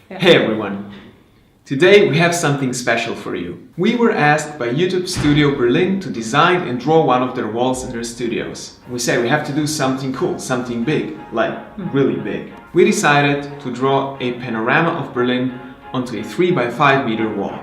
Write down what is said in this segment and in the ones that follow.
Hey everyone! Today we have something special for you. We were asked by YouTube Studio Berlin to design and draw one of their walls in their studios. We said we have to do something cool, something big, like really big. We decided to draw a panorama of Berlin onto a 3 by 5 meter wall.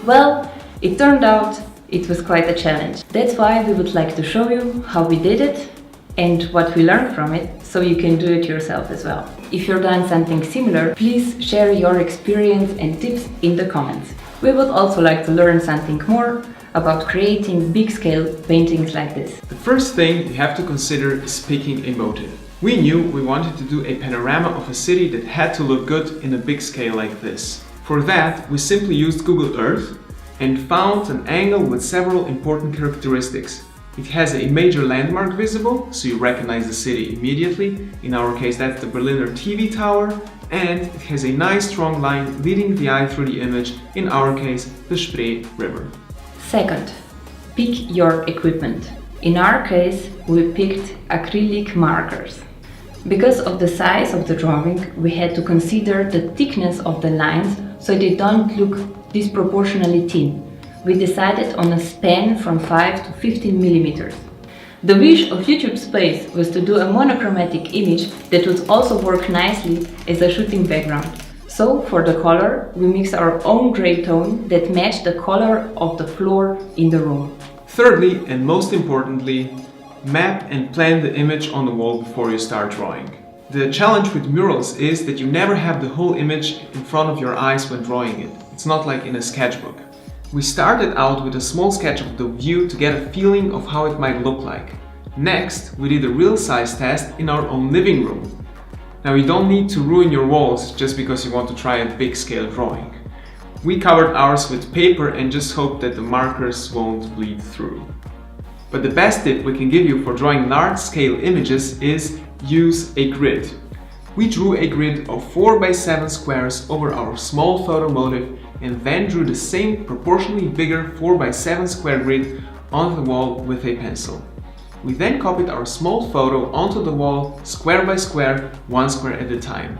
Well, it turned out it was quite a challenge. That's why we would like to show you how we did it and what we learned from it, so you can do it yourself as well. If you've done something similar, please share your experience and tips in the comments. We would also like to learn something more about creating big-scale paintings like this. The first thing you have to consider is picking a motive. We knew we wanted to do a panorama of a city that had to look good in a big scale like this. For that, we simply used Google Earth and found an angle with several important characteristics. It has a major landmark visible, so you recognize the city immediately. In our case, that's the Berliner TV tower. And it has a nice strong line leading the eye through the image, in our case, the Spree River. Second, pick your equipment. In our case, we picked acrylic markers. Because of the size of the drawing, we had to consider the thickness of the lines so they don't look disproportionately thin. We decided on a span from 5 to 15 millimeters. The wish of YouTube Space was to do a monochromatic image that would also work nicely as a shooting background. So for the color, we mixed our own gray tone that matched the color of the floor in the room. Thirdly, and most importantly, map and plan the image on the wall before you start drawing. The challenge with murals is that you never have the whole image in front of your eyes when drawing it. It's not like in a sketchbook. We started out with a small sketch of the view to get a feeling of how it might look like. Next, we did a real size test in our own living room. Now you don't need to ruin your walls just because you want to try a big scale drawing. We covered ours with paper and just hope that the markers won't bleed through. But the best tip we can give you for drawing large-scale images is use a grid. We drew a grid of 4 by 7 squares over our small photo motive and then drew the same proportionally bigger 4 by 7 square grid on the wall with a pencil. We then copied our small photo onto the wall square by square, 1 square at a time.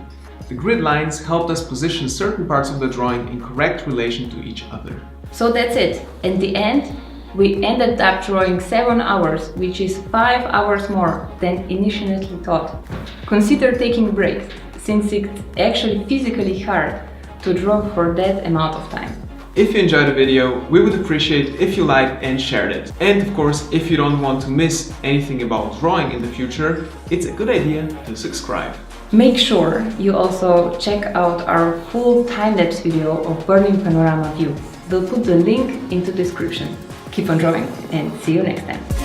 The grid lines helped us position certain parts of the drawing in correct relation to each other. So that's it. In the end, we ended up drawing 7 hours, which is 5 hours more than initially thought. Consider taking breaks, since it's actually physically hard to draw for that amount of time. If you enjoyed the video, we would appreciate if you liked and shared it. And of course, if you don't want to miss anything about drawing in the future, it's a good idea to subscribe. Make sure you also check out our full time-lapse video of Berlin panorama view. We'll put the link into the description. Keep on drawing and see you next time.